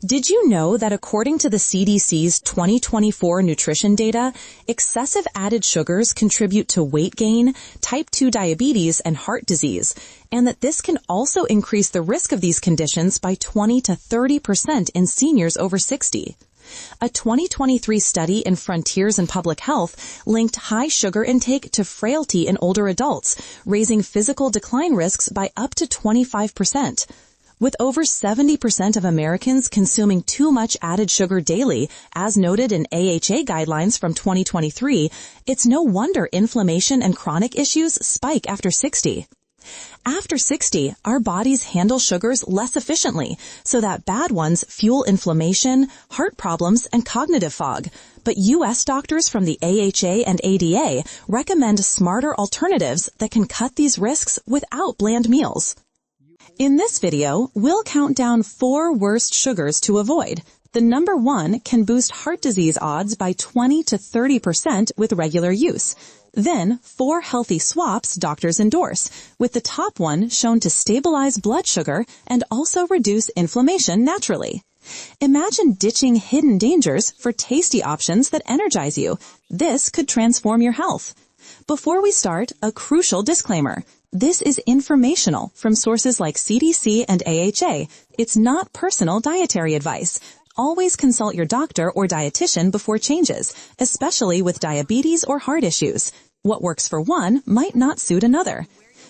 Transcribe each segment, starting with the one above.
Did you know that according to the CDC's 2024 nutrition data, excessive added sugars contribute to weight gain, type 2 diabetes, and heart disease, and that this can also increase the risk of these conditions by 20 to 30% in seniors over 60? A 2023 study in Frontiers in Public Health linked high sugar intake to frailty in older adults, raising physical decline risks by up to 25%. With over 70% of Americans consuming too much added sugar daily, as noted in AHA guidelines from 2023, it's no wonder inflammation and chronic issues spike after 60. After 60, our bodies handle sugars less efficiently, so that bad ones fuel inflammation, heart problems, and cognitive fog. But U.S. doctors from the AHA and ADA recommend smarter alternatives that can cut these risks without bland meals. In this video, we'll count down 4 worst sugars to avoid. The number 1 can boost heart disease odds by 20 to 30% with regular use. Then, 4 healthy swaps doctors endorse, with the top one shown to stabilize blood sugar and also reduce inflammation naturally. Imagine ditching hidden dangers for tasty options that energize you. This could transform your health. Before we start, a crucial disclaimer. This is informational from sources like CDC and AHA. It's not personal dietary advice. Always consult your doctor or dietitian before changes, especially with diabetes or heart issues. What works for one might not suit another.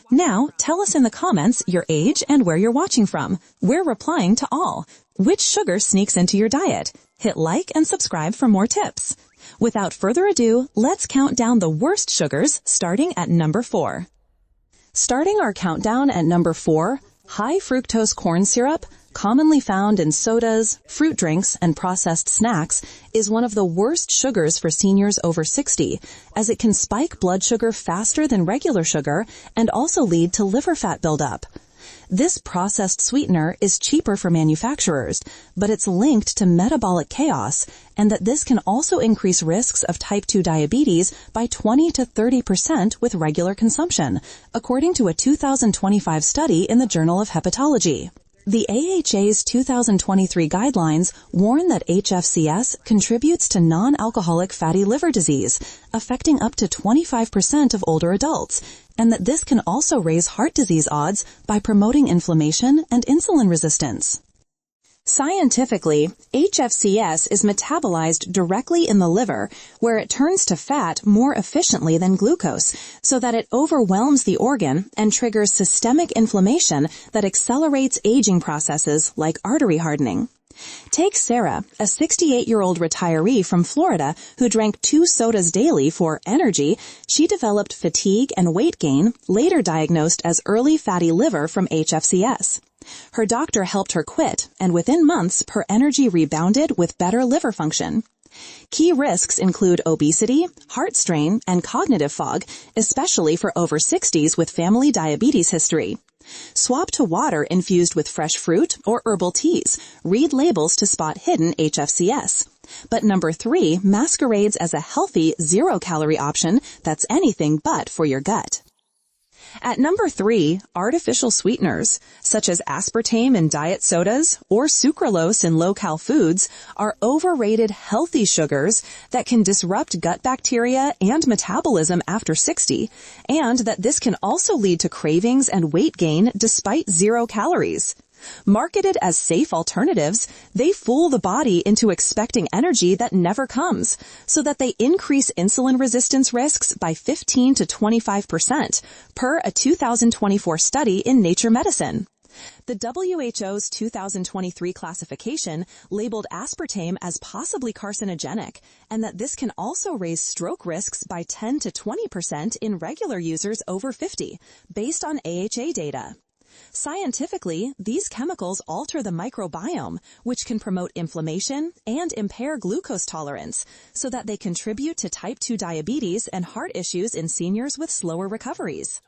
Now, tell us in the comments your age and where you're watching from. We're replying to all. Which sugar sneaks into your diet? Hit like and subscribe for more tips. Without further ado, let's count down the worst sugars, starting at number 4. Starting our countdown at number 4, high fructose corn syrup, commonly found in sodas, fruit drinks, and processed snacks, is one of the worst sugars for seniors over 60, as it can spike blood sugar faster than regular sugar and also lead to liver fat buildup. This processed sweetener is cheaper for manufacturers, but it's linked to metabolic chaos, and that this can also increase risks of type 2 diabetes by 20 to 30% with regular consumption, according to a 2025 study in the Journal of Hepatology. The AHA's 2023 guidelines warn that HFCS contributes to non-alcoholic fatty liver disease, affecting up to 25% of older adults, and that this can also raise heart disease odds by promoting inflammation and insulin resistance. Scientifically, HFCS is metabolized directly in the liver, where it turns to fat more efficiently than glucose, so that it overwhelms the organ and triggers systemic inflammation that accelerates aging processes like artery hardening. Take Sarah, a 68-year-old retiree from Florida who drank 2 sodas daily for energy. She developed fatigue and weight gain, later diagnosed as early fatty liver from HFCS. Her doctor helped her quit, and within months, her energy rebounded with better liver function. Key risks include obesity, heart strain, and cognitive fog, especially for over 60s with family diabetes history. Swap to water infused with fresh fruit or herbal teas. Read labels to spot hidden HFCS. But number 3 masquerades as a healthy, zero-calorie option that's anything but for your gut. At number 3, artificial sweeteners, such as aspartame in diet sodas or sucralose in low-cal foods, are overrated healthy sugars that can disrupt gut bacteria and metabolism after 60, and that this can also lead to cravings and weight gain despite 0 calories. Marketed as safe alternatives, they fool the body into expecting energy that never comes, so that they increase insulin resistance risks by 15 to 25%, per a 2024 study in Nature Medicine. The WHO's 2023 classification labeled aspartame as possibly carcinogenic, and that this can also raise stroke risks by 10 to 20% in regular users over 50, based on AHA data. Scientifically, these chemicals alter the microbiome, which can promote inflammation and impair glucose tolerance, so that they contribute to type 2 diabetes and heart issues in seniors with slower recoveries.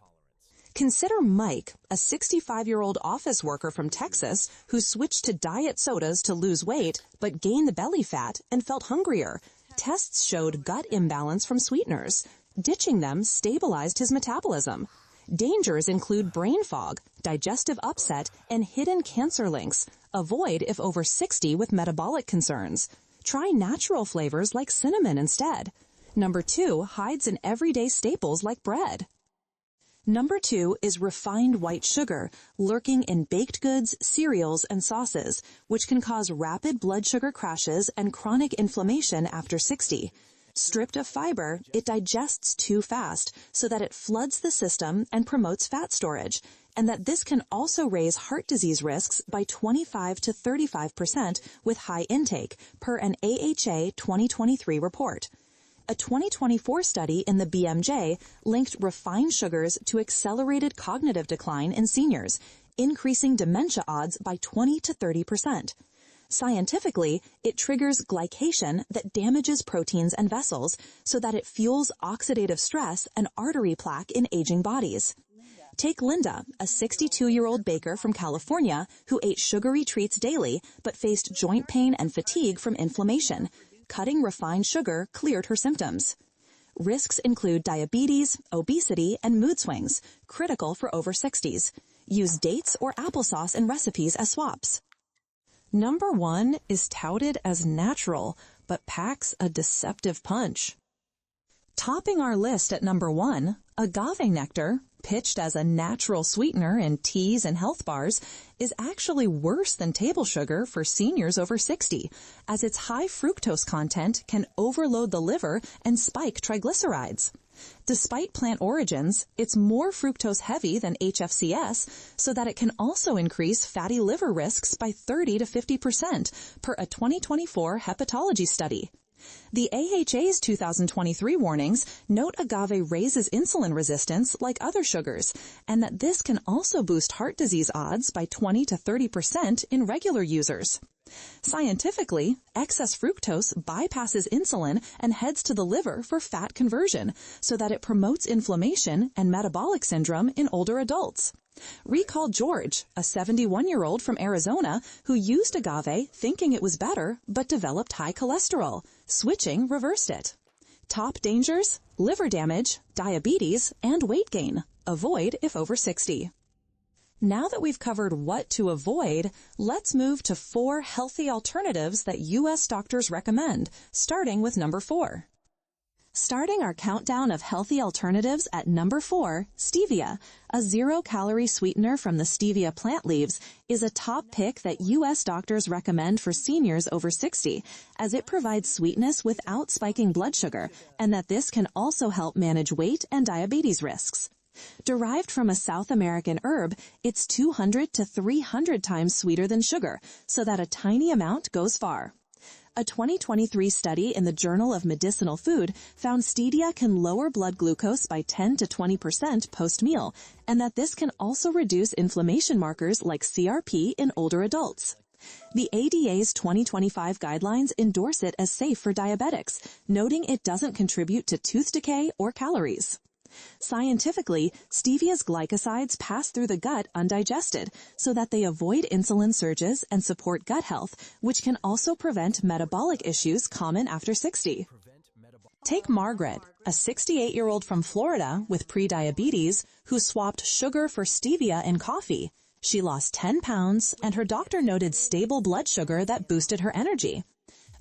Consider Mike, a 65-year-old office worker from Texas who switched to diet sodas to lose weight but gained the belly fat and felt hungrier. Tests showed gut imbalance from sweeteners. Ditching them stabilized his metabolism. Dangers include brain fog, digestive upset, and hidden cancer links. Avoid if over 60 with metabolic concerns. Try natural flavors like cinnamon instead. Number 2 hides in everyday staples like bread. Number 2 is refined white sugar, lurking in baked goods, cereals, and sauces, which can cause rapid blood sugar crashes and chronic inflammation after 60. Stripped of fiber, it digests too fast, so that it floods the system and promotes fat storage, and that this can also raise heart disease risks by 25 to 35% with high intake, per an AHA 2023 report. A 2024 study in the BMJ linked refined sugars to accelerated cognitive decline in seniors, increasing dementia odds by 20 to 30%. Scientifically, it triggers glycation that damages proteins and vessels so that it fuels oxidative stress and artery plaque in aging bodies. Take Linda, a 62-year-old baker from California who ate sugary treats daily but faced joint pain and fatigue from inflammation. Cutting refined sugar cleared her symptoms. Risks include diabetes, obesity, and mood swings, critical for over 60s. Use dates or applesauce in recipes as swaps. Number 1 is touted as natural, but packs a deceptive punch. Topping our list at number 1, agave nectar, pitched as a natural sweetener in teas and health bars, is actually worse than table sugar for seniors over 60, as its high fructose content can overload the liver and spike triglycerides. Despite plant origins, it's more fructose heavy than HFCS, so that it can also increase fatty liver risks by 30 to 50% per a 2024 hepatology study. The AHA's 2023 warnings note agave raises insulin resistance like other sugars, and that this can also boost heart disease odds by 20 to 30% in regular users. Scientifically, excess fructose bypasses insulin and heads to the liver for fat conversion, so that it promotes inflammation and metabolic syndrome in older adults. Recall George, a 71-year-old from Arizona who used agave thinking it was better but developed high cholesterol. Switching reversed it. Top dangers: liver damage, diabetes, and weight gain. Avoid if over 60. Now that we've covered what to avoid, let's move to 4 healthy alternatives that U.S. doctors recommend, starting with number 4. Starting our countdown of healthy alternatives at number 4, stevia, a 0-calorie sweetener from the stevia plant leaves, is a top pick that U.S. doctors recommend for seniors over 60, as it provides sweetness without spiking blood sugar, and that this can also help manage weight and diabetes risks. Derived from a South American herb, it's 200 to 300 times sweeter than sugar, so that a tiny amount goes far. A 2023 study in the Journal of Medicinal Food found stevia can lower blood glucose by 10 to 20% post-meal, and that this can also reduce inflammation markers like CRP in older adults. The ADA's 2025 guidelines endorse it as safe for diabetics, noting it doesn't contribute to tooth decay or calories. Scientifically, stevia's glycosides pass through the gut undigested, so that they avoid insulin surges and support gut health, which can also prevent metabolic issues common after 60. Take Margaret, a 68-year-old from Florida with prediabetes who swapped sugar for stevia in coffee. She lost 10 pounds, and her doctor noted stable blood sugar that boosted her energy.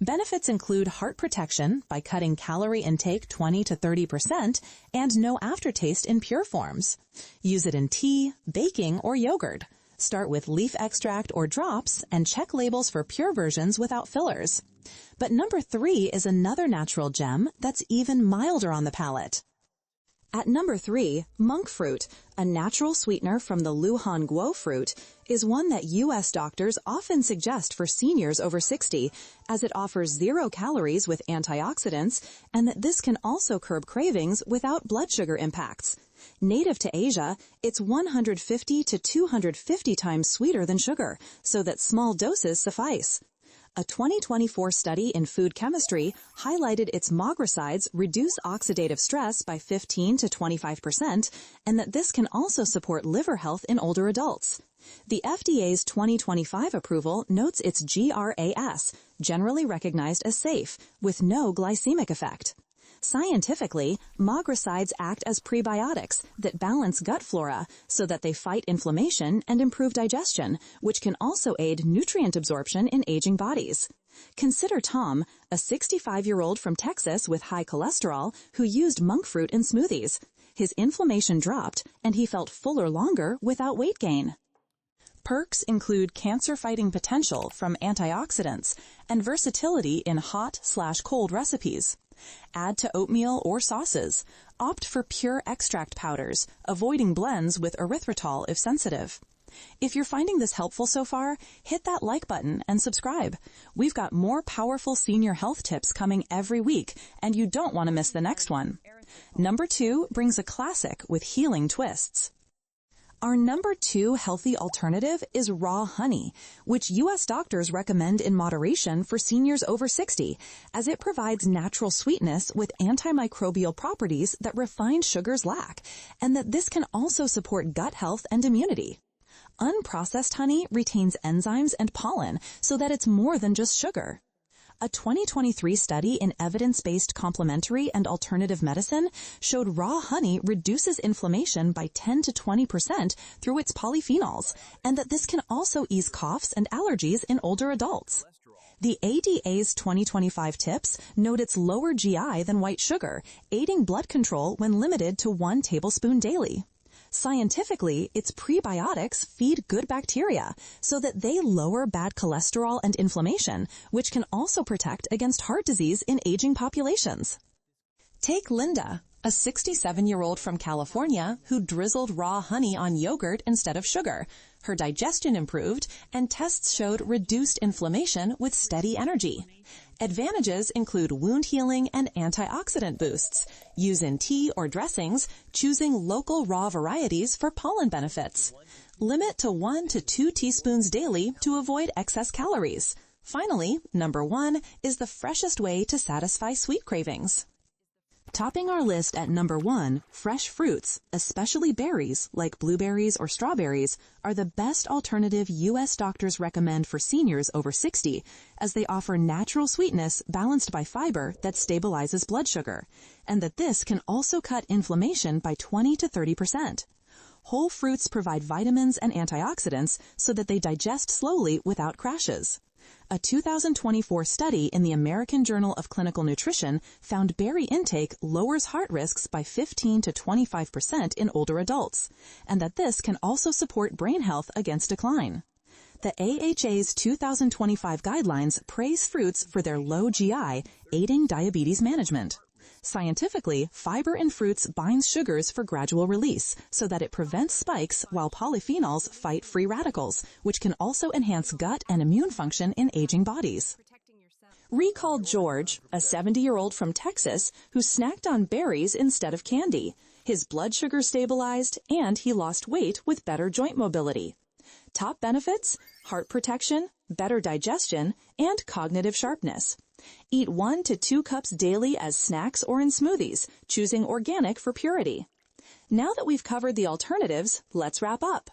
Benefits include heart protection by cutting calorie intake 20 to 30% and no aftertaste in pure forms. Use it in tea, baking, or yogurt. Start with leaf extract or drops and check labels for pure versions without fillers. But number 3 is another natural gem that's even milder on the palate. At number 3, monk fruit, a natural sweetener from the Lujan guo fruit, is one that U.S. doctors often suggest for seniors over 60, as it offers 0 calories with antioxidants, and that this can also curb cravings without blood sugar impacts. Native to Asia, it's 150 to 250 times sweeter than sugar, so that small doses suffice. A 2024 study in food chemistry highlighted its mogrosides reduce oxidative stress by 15 to 25%, and that this can also support liver health in older adults. The FDA's 2025 approval notes its GRAS, generally recognized as safe, with no glycemic effect. Scientifically, magricides act as prebiotics that balance gut flora so that they fight inflammation and improve digestion, which can also aid nutrient absorption in aging bodies. Consider Tom, a 65-year-old from Texas with high cholesterol who used monk fruit in smoothies. His inflammation dropped, and he felt fuller longer without weight gain. Perks include cancer-fighting potential from antioxidants and versatility in hot/cold recipes. Add to oatmeal or sauces. Opt for pure extract powders, avoiding blends with erythritol if sensitive. If you're finding this helpful so far, hit that like button and subscribe. We've got more powerful senior health tips coming every week, and you don't want to miss the next one. Number 2 brings a classic with healing twists. Our number 2 healthy alternative is raw honey, which U.S. doctors recommend in moderation for seniors over 60, as it provides natural sweetness with antimicrobial properties that refined sugars lack, and that this can also support gut health and immunity. Unprocessed honey retains enzymes and pollen so that it's more than just sugar. A 2023 study in evidence-based complementary and alternative medicine showed raw honey reduces inflammation by 10 to 20% through its polyphenols, and that this can also ease coughs and allergies in older adults. The ADA's 2025 tips note it's lower GI than white sugar, aiding blood control when limited to 1 tablespoon daily. Scientifically, its prebiotics feed good bacteria so that they lower bad cholesterol and inflammation, which can also protect against heart disease in aging populations. Take Linda, a 67-year-old from California who drizzled raw honey on yogurt instead of sugar. Her digestion improved, and tests showed reduced inflammation with steady energy. Advantages include wound healing and antioxidant boosts. Use in tea or dressings, choosing local raw varieties for pollen benefits. Limit to 1 to 2 teaspoons daily to avoid excess calories. Finally, number 1 is the freshest way to satisfy sweet cravings. Topping our list at number 1, fresh fruits, especially berries like blueberries or strawberries, are the best alternative U.S. doctors recommend for seniors over 60, as they offer natural sweetness balanced by fiber that stabilizes blood sugar, and that this can also cut inflammation by 20 to 30%. Whole fruits provide vitamins and antioxidants so that they digest slowly without crashes. A 2024 study in the American Journal of Clinical Nutrition found berry intake lowers heart risks by 15 to 25% in older adults, and that this can also support brain health against decline. The AHA's 2025 guidelines praise fruits for their low GI, aiding diabetes management. Scientifically, fiber in fruits binds sugars for gradual release so that it prevents spikes while polyphenols fight free radicals, which can also enhance gut and immune function in aging bodies. Recall George, a 70-year-old from Texas who snacked on berries instead of candy. His blood sugar stabilized, and he lost weight with better joint mobility. Top benefits: heart protection, better digestion, and cognitive sharpness. Eat 1 to 2 cups daily as snacks or in smoothies, choosing organic for purity. Now that we've covered the alternatives, let's wrap up.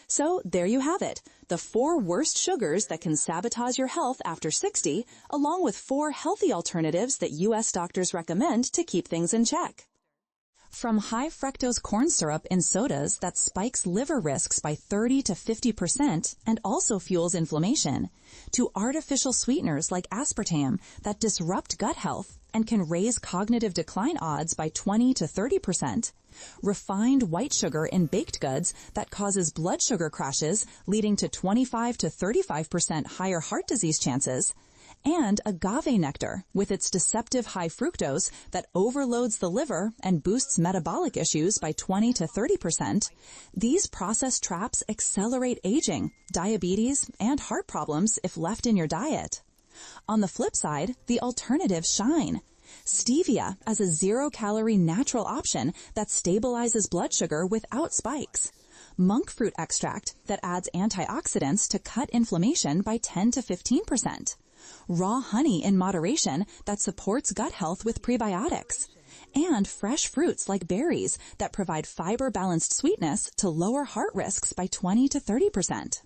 So there you have it, the 4 worst sugars that can sabotage your health after 60, along with 4 healthy alternatives that U.S. doctors recommend to keep things in check. From high fructose corn syrup in sodas that spikes liver risks by 30 to 50% and also fuels inflammation, to artificial sweeteners like aspartame that disrupt gut health and can raise cognitive decline odds by 20 to 30%, refined white sugar in baked goods that causes blood sugar crashes leading to 25 to 35% higher heart disease chances, and agave nectar with its deceptive high fructose that overloads the liver and boosts metabolic issues by 20 to 30%, these processed traps accelerate aging, diabetes, and heart problems if left in your diet. On the flip side, the alternatives shine. Stevia as a zero-calorie natural option that stabilizes blood sugar without spikes. Monk fruit extract that adds antioxidants to cut inflammation by 10 to 15%. Raw honey in moderation that supports gut health with prebiotics, and fresh fruits like berries that provide fiber-balanced sweetness to lower heart risks by 20 to 30%.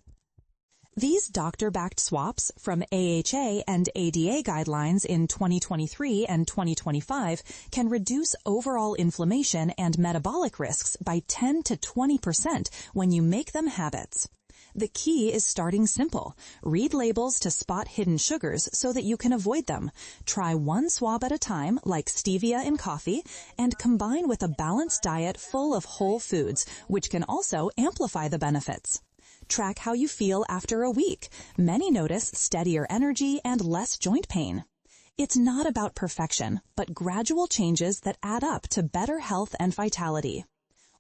These doctor-backed swaps from AHA and ADA guidelines in 2023 and 2025 can reduce overall inflammation and metabolic risks by 10 to 20% when you make them habits. The key is starting simple. Read labels to spot hidden sugars so that you can avoid them. Try one swab at a time, like stevia in coffee, and combine with a balanced diet full of whole foods, which can also amplify the benefits. Track how you feel after a week. Many notice steadier energy and less joint pain. It's not about perfection, but gradual changes that add up to better health and vitality.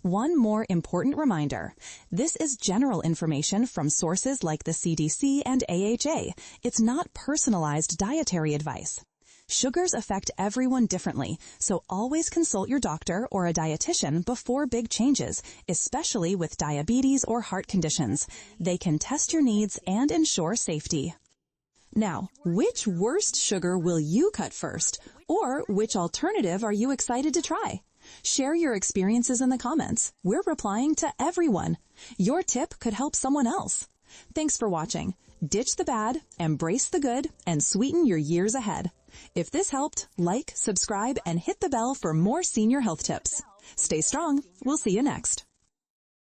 One more important reminder. This is general information from sources like the CDC and AHA. It's not personalized dietary advice. Sugars affect everyone differently, so always consult your doctor or a dietitian before big changes, especially with diabetes or heart conditions. They can test your needs and ensure safety. Now, which worst sugar will you cut first? Or which alternative are you excited to try? Share your experiences in the comments. We're replying to everyone. Your tip could help someone else. Thanks for watching. Ditch the bad, embrace the good, and sweeten your years ahead. If this helped, like, subscribe, and hit the bell for more senior health tips. Stay strong. We'll see you next.